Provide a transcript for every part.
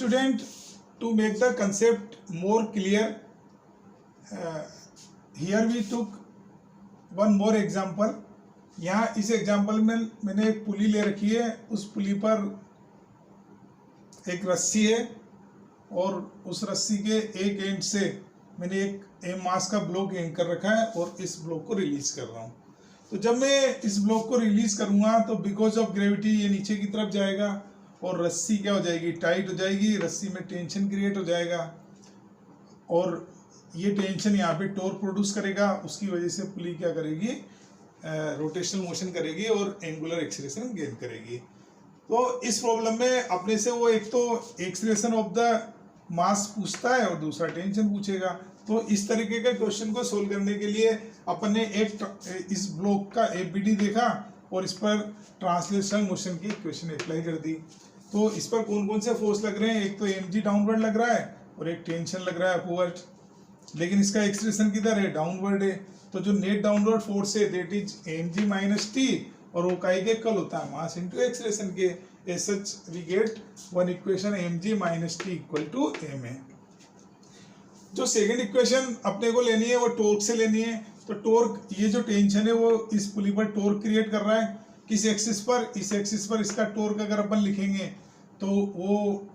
student, to make the concept more clear, here we took one more example. यहाँ इस example में मैंने एक पुली ले रखी है, उस पुली पर एक रस्सी है और उस रस्सी के एक एंड से मैंने एक एम मास का ब्लॉक एंड कर रखा है और इस ब्लॉक को रिलीज कर रहा हूँ। तो जब मैं इस ब्लॉक को रिलीज करूँगा तो बिकॉज ऑफ ग्रेविटी ये नीचे की तरफ जाएगा और रस्सी क्या हो जाएगी, टाइट हो जाएगी, रस्सी में टेंशन क्रिएट हो जाएगा और ये टेंशन यहाँ पे टॉर्क प्रोड्यूस करेगा। उसकी वजह से पुली क्या करेगी, रोटेशनल मोशन करेगी और एंगुलर एक्सीलरेशन गेन करेगी। तो इस प्रॉब्लम में अपने से वो एक तो एक्सीलरेशन ऑफ द मास पूछता है और दूसरा टेंशन पूछेगा। तो इस तरीके के क्वेश्चन को सोल्व करने के लिए अपन ने एक इस ब्लॉक का एबीडी देखा और इस पर ट्रांसलेशनल मोशन की इक्वेशन अप्लाई कर दी। तो इस पर कौन कौन से फोर्स लग रहे हैं, एक तो mg डाउनवर्ड लग रहा है और एक टेंशन लग रहा है अपवर्ड, लेकिन इसका एक्सीलरेशन किधर है, डाउनवर्ड है। तो जो नेट डाउनवर्ड फोर्स है that is mg minus T और वो काई के इक्वल होता है मास इनटू एक्सीलरेशन के। As such we get one equation mg minus T equal to ma। जो सेकंड इक्वेशन अपने को लेनी है वो टॉर्क से लेनी है। तो टॉर्क, ये जो टेंशन है वो इस पुली पर टॉर्क क्रिएट कर रहा है किस एक्सिस पर, इस एक्सिस पर इसका टॉर्क अगर अपन लिखेंगे तो वो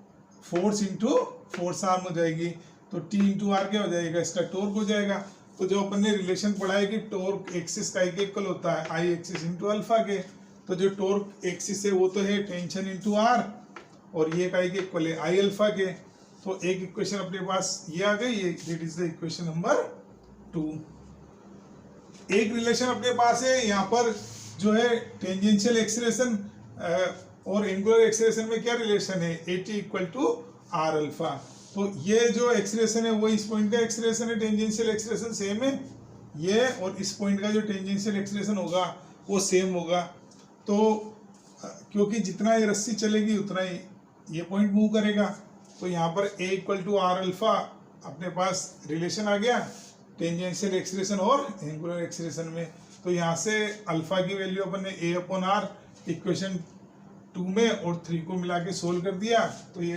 फोर्स इंटू फोर्स आर्म हो जाएगी। तो टी इंटू आर क्या हो जाएगा, इसका टॉर्क हो जाएगा। तो जो अपन ने रिलेशन पढ़ा है कि टॉर्क एक्सिस का एक इक्वल होता है आई एक्सिस इंटू अल्फा के। तो जो टॉर्क एक्सिस है वो तो है टेंशन इंटू आर और ये का एक इक्वल है आई अल्फा के। तो एक इक्वेशन अपने पास ये आ गई, ये that is the equation number 2। एक रिलेशन अपने पास है यहाँ पर जो है टेंजेंशियल एक्सीलरेशन और एंगुलर एक्सीलरेशन में क्या रिलेशन है, AT equal to R alpha. तो ये जो एक्सीलरेशन है वो इस पॉइंट का एक्सीलरेशन है, टेंजेंशियल एक्सीलरेशन सेम है ये, और इस पॉइंट का जो टेंजेंशियल एक्सीलरेशन होगा वो सेम होगा। तो क्योंकि जितना ये रस्सी चलेगी उतना ही ये पॉइंट मूव करेगा। तो यहाँ पर A equal to R alpha अपने पास रिलेशन आ गया टेंजेंशियल एक्सीलरेशन और एंगुलर एक्सीलरेशन में। तो यहाँ से अल्फा की वैल्यू अपन ने A अपॉन आर इक्वेशन 2 में और 3 को मिला के सोल्व कर दिया। तो ये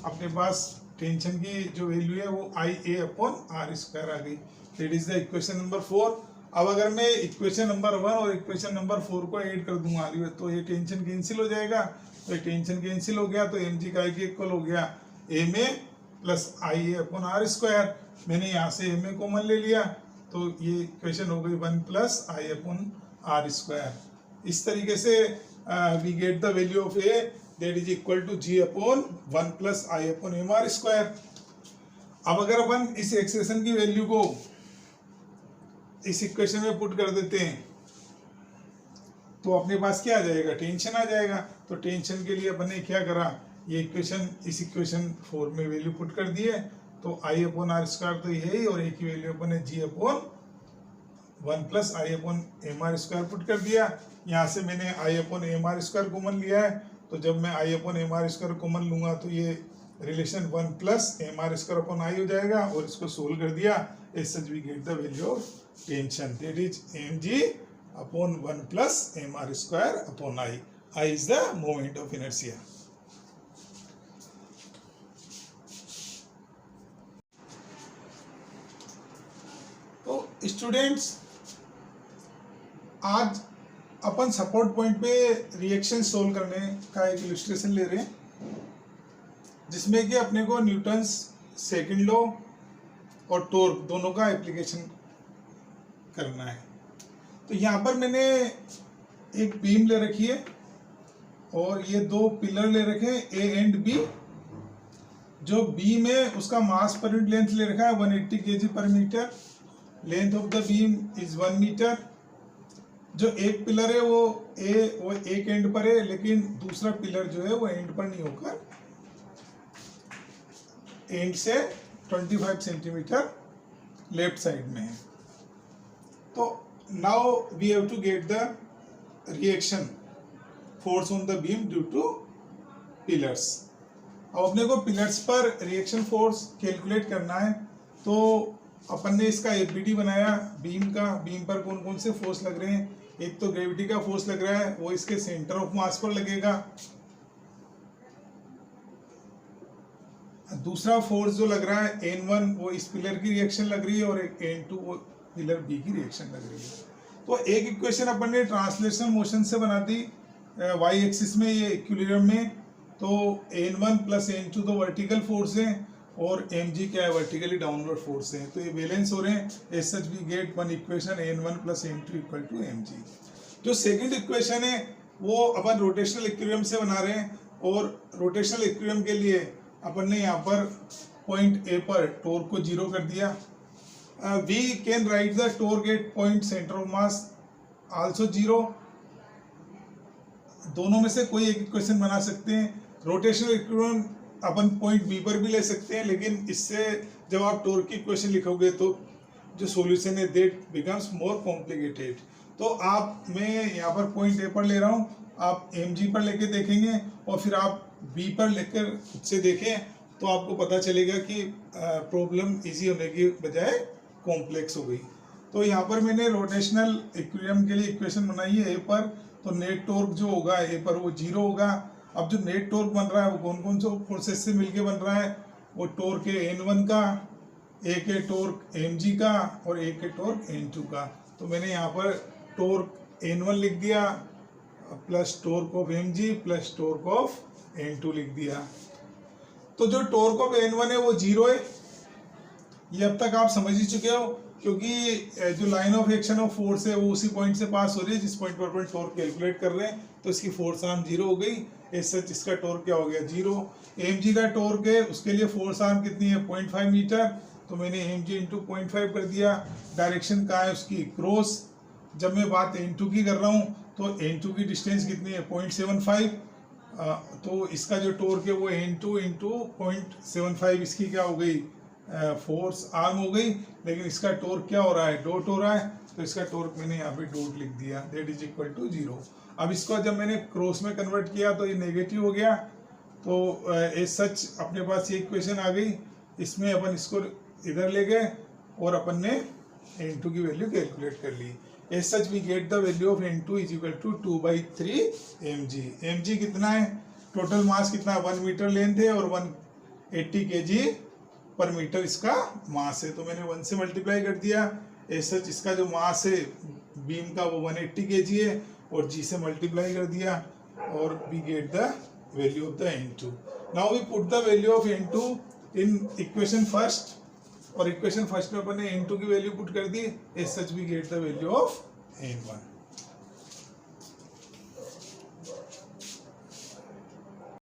अपने पास टेंशन की जो वैल्यू है वो आई ए अपॉन आर स्क्वायर आ गई। That is the equation number 4। अब अगर मैं इक्वेशन नंबर 1 और इक्वेशन नंबर 4 को ऐड कर दूंगा तो ये टेंशन कैंसिल हो जाएगा। तो ये टेंशन कैंसिल हो गया तो mg का के इक्वल हो गया ma plus I A upon R square. मैंने यहाँ से ma कॉमन ले लिया तो ये इक्वेशन हो गई 1 plus I upon R square. इस तरीके से we get the value of a that is equal to g upon 1 plus I upon M R square. अब अगर अपन इस एक्सप्रेशन की वैल्यू को इस इक्वेशन में पुट कर देते हैं तो अपने पास क्या आ जाएगा, टेंशन आ जाएगा। तो टेंशन के लिए अपन ने क्या करा, ये इक्वेशन इस इक्वेशन 4 में वैल्यू पुट कर दी है। तो आई अपॉन आर स्क्वायर तो ये ही और एक ही वैल्यू अपन ने g upon 1 plus I upon M R square put कर दिया। यहाँ से मैंने I upon M R square common लिया है। तो जब मैं I upon M R square common लूंगा तो ये relation 1 plus M R square upon I हो जाएगा और इसको सोल्व कर दिया। As such we get the value of tension that is mg upon 1 plus M R square upon I. I is the moment of inertia. तो students, आज अपन support point पे reaction solve करने का एक इलस्ट्रेशन ले रहे हैं जिसमें कि अपने को न्यूटन्स सेकंड लॉ और टॉर्क दोनों का एप्लीकेशन करना है। तो यहाँ पर मैंने एक बीम ले रखी है और ये 2 पिलर ले रखे हैं A एंड B। जो बीम है उसका मास पर यूनिट लेंथ ले रखा है 180 kg पर metre. Length of the beam is 1 metre. जो एक पिलर है वो एक एंड पर है, लेकिन दूसरा पिलर जो है वो एंड पर नहीं होकर एंड से 25 सेंटीमीटर लेफ्ट साइड में है। तो now we have to get the reaction force on the beam due to pillars. अब अपने को पिलर्स पर रिएक्शन फोर्स कैलकुलेट करना है। तो अपन ने इसका एबीडी बनाया बीम का। बीम पर कौन कौन से फोर्स लग रहे हैं, एक तो ग्रेविटी का फोर्स लग रहा है वो इसके सेंटर ऑफ मास पर लगेगा। दूसरा फोर्स जो लग रहा है N1 वो इस पिलर की रिएक्शन लग रही है और एक N2 वो पिलर बी की रिएक्शन लग रही है। तो एक इक्वेशन अपन ने ट्रांसलेशनल मोशन से बना दी वाई एक्सिस में, ये इक्विलिब्रियम में। तो N1 प्लस N2 तो वर्टिकल फोर्स है और mg क्या है, वर्टिकली डाउनवर्ड फोर्स है। तो ये बैलेंस हो रहे हैं। As such we get one equation N1 plus N2 equal to mg। जो सेकंड इक्वेशन है वो अपन रोटेशनल इक्विलिब्रियम से बना रहे हैं और रोटेशनल इक्विलिब्रियम के लिए अपन ने यहाँ पर पॉइंट ए पर टॉर्क को 0 कर दिया। We can write the torque at point centre of mass also 0। दोनों में से कोई एक इक्वेशन बना सकते हैं। रोटेशनल इक्विलिब्रियम अपन पॉइंट बी पर भी ले सकते हैं, लेकिन इससे जब आप टॉर्क की इक्वेशन लिखोगे तो जो सॉल्यूशन है दैट बिकम्स मोर कॉम्प्लिकेटेड। तो आप, मैं यहाँ पर पॉइंट ए पर ले रहा हूँ, आप mg पर लेके देखेंगे और फिर आप b पर लेकर खुद से देखें तो आपको पता चलेगा कि प्रॉब्लम इजी होने की बजाय कॉम्प्लेक्स हो गई। तो यहाँ पर मैंने रोटेशनल इक्विलिब्रियम के लिए इक्वेशन बनाई है ए पर। तो नेट टॉर्क जो होगा ए पर वो 0 होगा। अब जो नेट टॉर्क बन रहा है वो कौन कौन से फोर्सेस से मिलके बन रहा है, वो टॉर्क है N1 का, एक है टॉर्क mg का और एक है टॉर्क N2 का। तो मैंने यहाँ पर टॉर्क N1 लिख दिया plus torque of mg plus torque of N2 लिख दिया। तो जो टॉर्क ऑफ N1 है वो 0 है, ये अब तक आप समझ ही चुके हो, क्योंकि जो line of action of force है वो उसी पॉइंट से पास हो रही है जिस पॉइंट पर अपन टॉर्क कैलकुलेट कर रहे हैं। तो इसकी फोर्स आर्म 0 हो गई। एज सच इसका टॉर्क क्या हो गया, 0। mg का टॉर्क है, उसके लिए फोर्स आर्म कितनी है, 0.5 मीटर। तो मैंने mg इंटू 0.5 कर दिया। डायरेक्शन कहाँ है उसकी, क्रॉस। जब मैं बात N2 की कर रहा हूँ तो N2 की डिस्टेंस कितनी है, 0.75। तो इसका जो टॉर्क है वो N2 इंटू 0.75 इसकी क्या हो गई, फोर्स आर्म हो गई। लेकिन इसका टॉर्क क्या हो रहा है, डॉट हो रहा है। तो इसका टॉर्क मैंने यहाँ पे डॉट लिख दिया, दैट इज इक्वल टू 0। अब इसको जब मैंने क्रॉस में कन्वर्ट किया तो ये नेगेटिव हो गया। तो एज सच अपने पास ये इक्वेशन आ गई। इसमें अपन इसको इधर ले गए और अपन ने N2 की वैल्यू कैलकुलेट कर ली। As such we get the value of N2 is equal to 2/3 mg। mg कितना है, टोटल मास कितना, 1 मीटर लेंथ है और 180 kg पर मीटर इसका मास है। तो मैंने 1 से मल्टीप्लाई कर दिया। एज सच इसका जो मास है बीम का वो 180 kg है और g से मल्टीप्लाई कर दिया और we get the value of the N2। Now we put the value of N2 in equation first, और इक्वेशन फर्स्ट में अपन ने N2 की वैल्यू पुट कर दी। As such we get the value of N1।